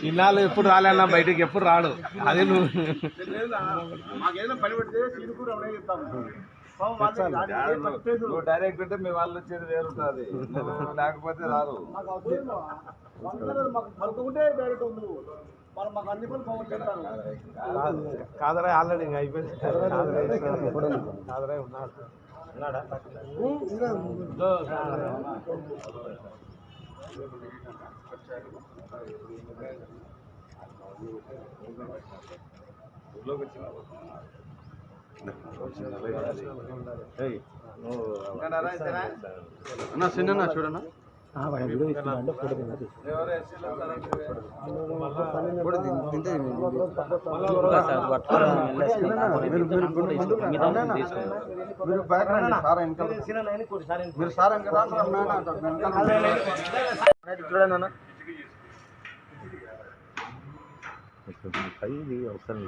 ఇన్నాళ్ళు ఎప్పుడు రాలేనా బయటకి ఎప్పుడు రాడు అదే నువ్వు డైరెక్ట్ అంటే మీ వాళ్ళు వచ్చేది వేరుంటుంది లేకపోతే రాదు కాదరా ఆల్రెడీ ఇంకా అయిపోయింది కాదరా ఉన్నాడు అన్నా చిన్న చూడన్నా మీరు సార్ చూడన్నా అవసరం